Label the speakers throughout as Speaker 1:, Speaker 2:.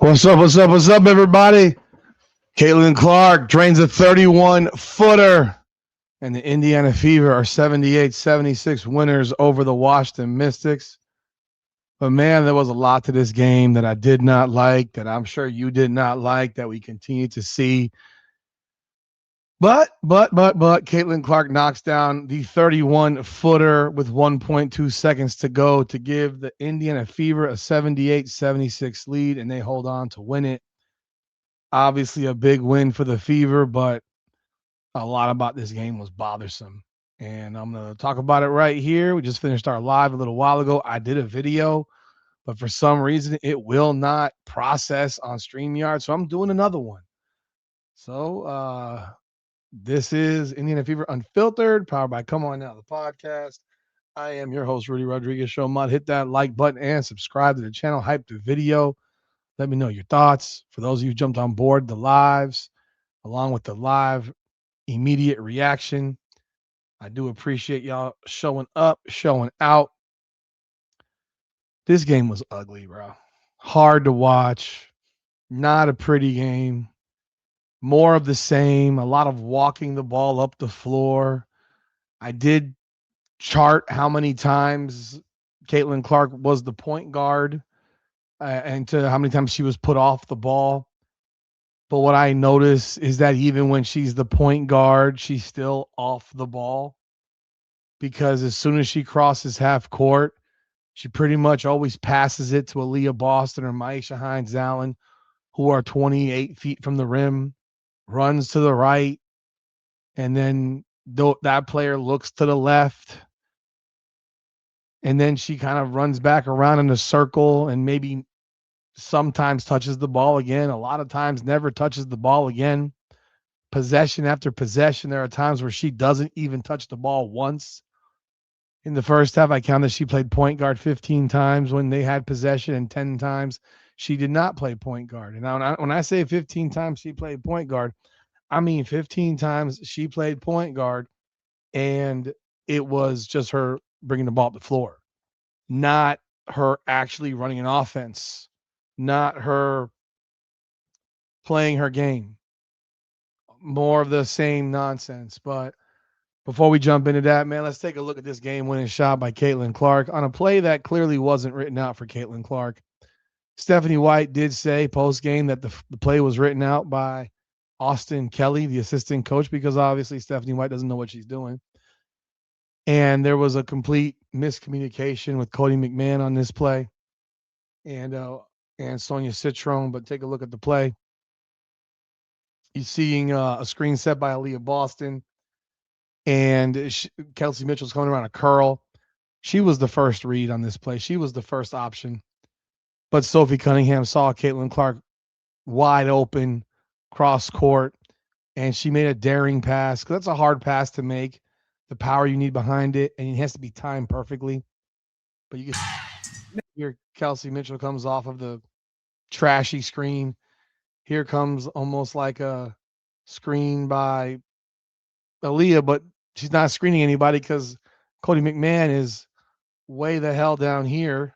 Speaker 1: What's up? What's up? What's up, everybody? Caitlin Clark drains a 31-footer, and the Indiana Fever are 78-76 winners over the Washington Mystics. But man, there was a lot to this game that I did not like, that I'm sure you did not like, that we continue to see. But Caitlin Clark knocks down the 31-footer with 1.2 seconds to go to give the Indiana Fever a 78-76 lead, and they hold on to win it. Obviously a big win for the Fever, but a lot about this game was bothersome. And I'm going to talk about it right here. We just finished our live a little while ago. I did a video, but for some reason it will not process on StreamYard, so I'm doing another one. So this is Indiana Fever Unfiltered, powered by Come On Now, the podcast. I am your host, Rudy Rodriguez. Show Mud. Hit that like button and subscribe to the channel. Hype the video. Let me know your thoughts. For those of you who jumped on board the lives, along with the live immediate reaction, I do appreciate y'all showing up, showing out. This game was ugly, bro. Hard to watch. Not a pretty game. More of the same. A lot of walking the ball up the floor. I did chart how many times Caitlin Clark was the point guard and to how many times she was put off the ball. But what I notice is that even when she's the point guard, she's still off the ball, because as soon as she crosses half court, she pretty much always passes it to Aaliyah Boston or Maisha Hines-Allen, who are 28 feet from the rim, runs to the right, and then that player looks to the left, and then she kind of runs back around in a circle and maybe sometimes touches the ball again. A lot of times never touches the ball again. Possession after possession. There are times where she doesn't even touch the ball once. In the first half, I counted she played point guard 15 times when they had possession, and 10 times she did not play point guard. And when I say 15 times she played point guard, I mean 15 times she played point guard, and it was just her bringing the ball up the floor, not her actually running an offense, not her playing her game. More of the same nonsense. But before we jump into that, man, let's take a look at this game-winning shot by Caitlin Clark on a play that clearly wasn't written out for Caitlin Clark. Stephanie White did say post-game that the play was written out by Austin Kelly, the assistant coach, because obviously Stephanie White doesn't know what she's doing. And there was a complete miscommunication with Cody McMahon on this play and Sonia Citrone. But take a look at the play. You're seeing a screen set by Aaliyah Boston, and Kelsey Mitchell's coming around a curl. She was the first read on this play. She was the first option. But Sophie Cunningham saw Caitlin Clark wide open, cross court, and she made a daring pass. That's a hard pass to make. The power you need behind it, and it has to be timed perfectly. But you can hear Kelsey Mitchell comes off of the trashy screen. Here comes almost like a screen by Aaliyah, but she's not screening anybody because Cody McMahon is way the hell down here,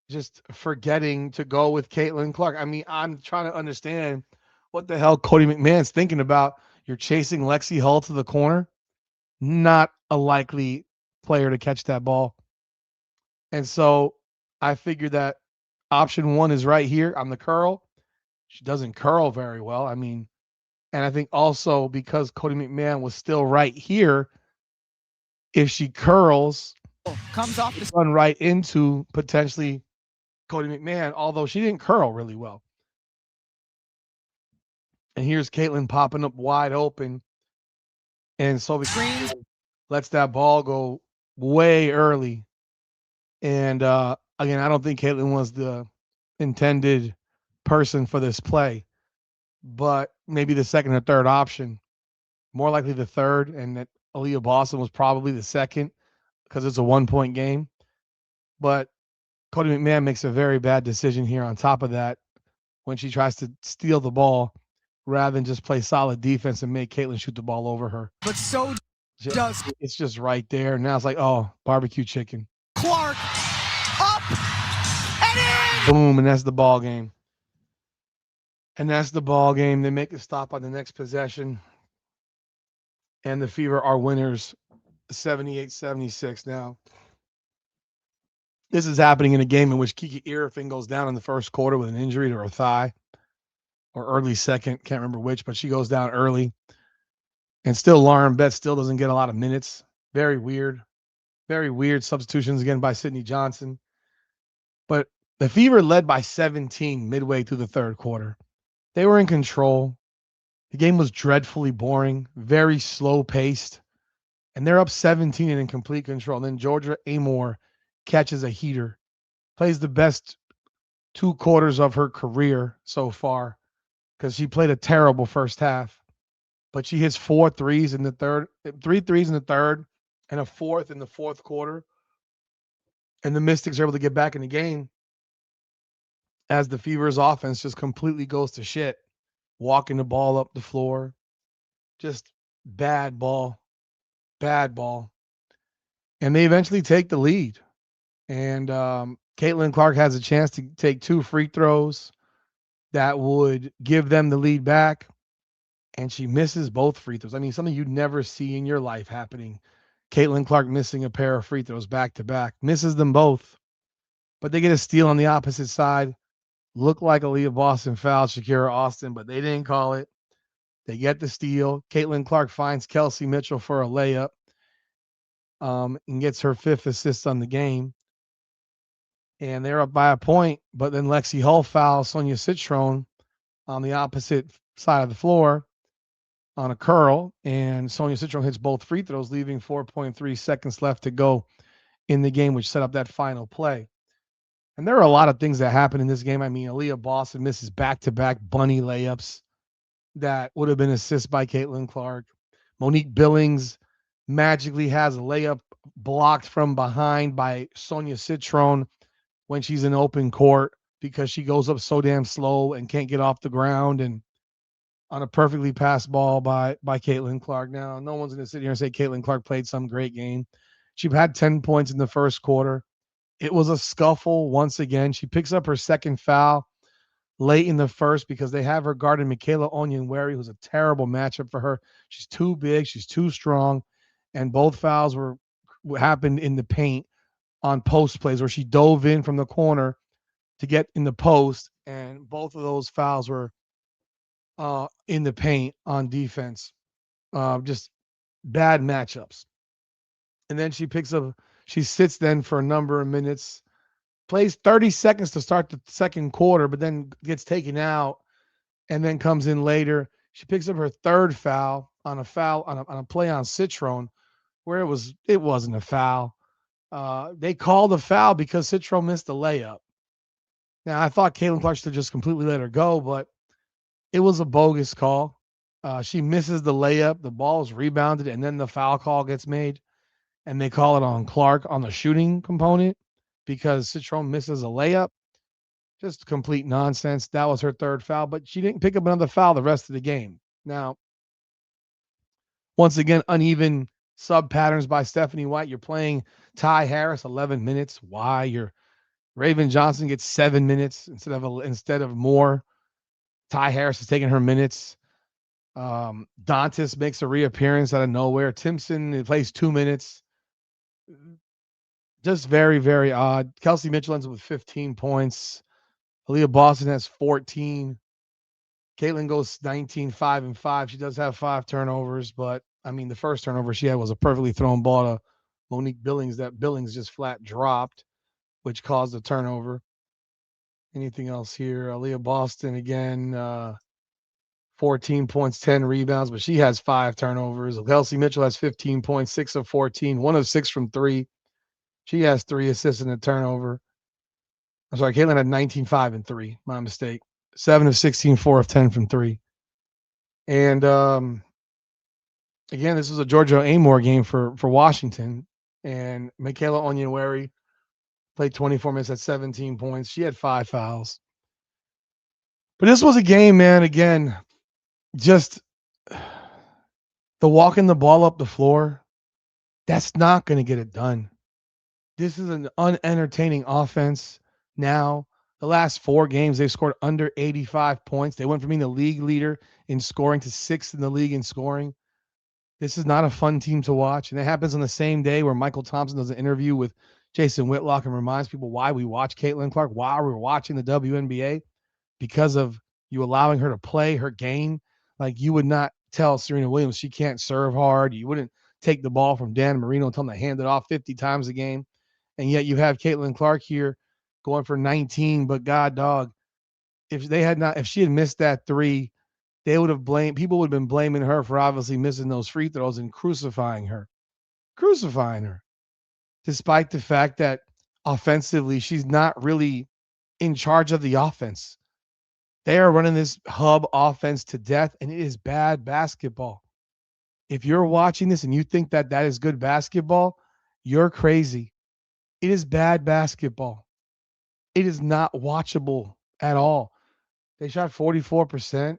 Speaker 1: just forgetting to go with Caitlin Clark. I mean, I'm trying to understand what the hell Cody McMahon's thinking about. You're chasing Lexi Hull to the corner. Not a likely player to catch that ball. And so I figured that option one is right here on the curl. She doesn't curl very well. I mean, and I think also because Cody McMahon was still right here, if she curls,
Speaker 2: comes off the
Speaker 1: run right into potentially Cody McMahon, although she didn't curl really well. And here's Caitlin popping up wide open. And Sophie lets that ball go way early. And again, I don't think Caitlin was the intended person for this play, but maybe the second or third option. More likely the third, and that Aaliyah Boston was probably the second because it's a 1-point game. But Cody McMahon makes a very bad decision here on top of that when she tries to steal the ball rather than just play solid defense and make Caitlin shoot the ball over her.
Speaker 2: But so does
Speaker 1: it's just right there. Now it's like, oh, barbecue chicken.
Speaker 2: Clark up and in.
Speaker 1: boom, and that's the ball game. And that's the ball game. They make a stop on the next possession, and the Fever are winners 78-76. Now, this is happening in a game in which Kiki Irefin goes down in the first quarter with an injury to her thigh or early second. Can't remember which, but she goes down early. And still, Lauren Betts still doesn't get a lot of minutes. Very weird. Very weird substitutions again by Sydney Johnson. But the Fever led by 17 midway through the third quarter. They were in control. The game was dreadfully boring, very slow paced, and they're up 17 and in complete control. And then Georgia Amore catches a heater, plays the best 2 quarters of her career so far because she played a terrible first half. But she hits 4 threes in the third, 3 threes in the third, and a fourth in the fourth quarter. And the Mystics are able to get back in the game as the Fever's offense just completely goes to shit, walking the ball up the floor. Just bad ball, bad ball. And they eventually take the lead. And Caitlin Clark has a chance to take 2 free throws that would give them the lead back. And she misses both free throws. I mean, something you'd never see in your life happening. Caitlin Clark missing a pair of free throws back to back. Misses them both. But they get a steal on the opposite side. Looked like Aaliyah Boston fouled Shakira Austin, but they didn't call it. They get the steal. Caitlin Clark finds Kelsey Mitchell for a layup and gets her 5th assist on the game. And they're up by a point, but then Lexi Hull fouls Sonia Citron on the opposite side of the floor on a curl, and Sonia Citron hits both free throws, leaving 4.3 seconds left to go in the game, which set up that final play. And there are a lot of things that happen in this game. I mean, Aaliyah Boston misses back-to-back bunny layups that would have been assists by Caitlin Clark. Monique Billings magically has a layup blocked from behind by Sonia Citron when she's in open court because she goes up so damn slow and can't get off the ground, and on a perfectly passed ball by Caitlin Clark. Now, no one's going to sit here and say Caitlin Clark played some great game. She had 10 points in the first quarter. It was a scuffle once again. She picks up her second foul late in the first because they have her guarding Michaela Onyenwere, who's a terrible matchup for her. She's too big. She's too strong. And both fouls happened in the paint on post plays where she dove in from the corner to get in the post. And both of those fouls were in the paint on defense. Just bad matchups. And then she sits then for a number of minutes, plays 30 seconds to start the second quarter, but then gets taken out and then comes in later. She picks up her third foul on a play on Citron where it wasn't a foul. They called a foul because Citron missed a layup. Now, I thought Caitlin Clark should just completely let her go, but it was a bogus call. She misses the layup. The ball is rebounded, and then the foul call gets made, and they call it on Clark on the shooting component because Citron misses a layup. Just complete nonsense. That was her third foul, but she didn't pick up another foul the rest of the game. Now, once again, uneven sub patterns by Stephanie White. You're playing Ty Harris 11 minutes. Why? Your Raven Johnson gets 7 minutes instead of more. Ty Harris is taking her minutes. Dantas makes a reappearance out of nowhere. Timpson plays 2 minutes. Just very, very odd. Kelsey Mitchell ends up with 15 points. Aaliyah Boston has 14. Caitlin goes 19, 5 and 5. She does have 5 turnovers, but I mean, the first turnover she had was a perfectly thrown ball to Monique Billings that Billings just flat dropped, which caused a turnover. Anything else here? Aaliyah Boston again, 14 points, 10 rebounds, but she has 5 turnovers. Kelsey Mitchell has 15 points, 6 of 14, 1 of 6 from 3. She has 3 assists and a turnover. I'm sorry, Caitlin had 19, 5 and 3. My mistake. 7 of 16, 4 of 10 from 3. And again, this was a Georgia Amore game for Washington. And Michaela Onyenwere played 24 minutes at 17 points. She had 5 fouls. But this was a game, man, again, just the walking the ball up the floor, that's not going to get it done. This is an unentertaining offense now. The last 4 games, they've scored under 85 points. They went from being the league leader in scoring to sixth in the league in scoring. This is not a fun team to watch. And it happens on the same day where Michael Thompson does an interview with Jason Whitlock and reminds people why we watch Caitlin Clark, why we're watching the WNBA, because of you allowing her to play her game. Like you would not tell Serena Williams she can't serve hard. You wouldn't take the ball from Dan Marino and tell him to hand it off 50 times a game. And yet you have Caitlin Clark here going for 19. But God, dog, if she had missed that three, they would have blamed people would have been blaming her for obviously missing those free throws and crucifying her, despite the fact that offensively she's not really in charge of the offense. They are running this hub offense to death, and it is bad basketball. If you're watching this and you think that that is good basketball, you're crazy. It is bad basketball. It is not watchable at all. They shot 44%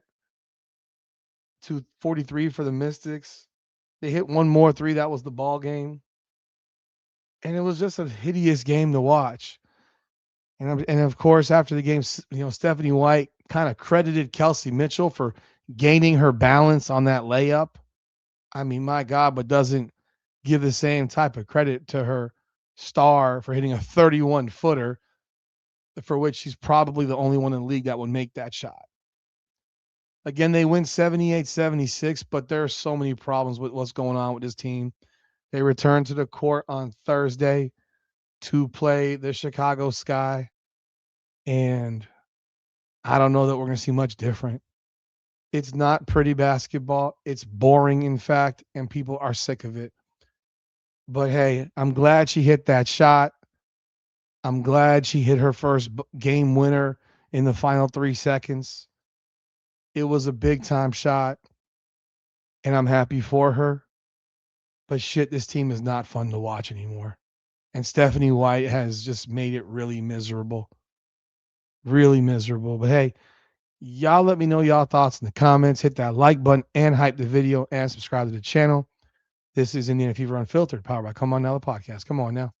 Speaker 1: to 43 for the Mystics. They hit one more three. That was the ball game. And it was just a hideous game to watch. And of course, after the game, Stephanie White kind of credited Kelsey Mitchell for gaining her balance on that layup. I mean, my God, but doesn't give the same type of credit to her star for hitting a 31-footer, for which she's probably the only one in the league that would make that shot. Again, they win 78-76, but there are so many problems with what's going on with this team. They return to the court on Thursday to play the Chicago Sky, and I don't know that we're going to see much different. It's not pretty basketball. It's boring, in fact, and people are sick of it. But hey, I'm glad she hit that shot. I'm glad she hit her first game winner in the final 3 seconds. It was a big time shot, and I'm happy for her. But shit, this team is not fun to watch anymore. And Stephanie White has just made it really miserable. Really miserable. But hey, y'all let me know y'all thoughts in the comments. Hit that like button and hype the video and subscribe to the channel. This is Indiana Fever Unfiltered, powered by Come On Now, the podcast. Come on now.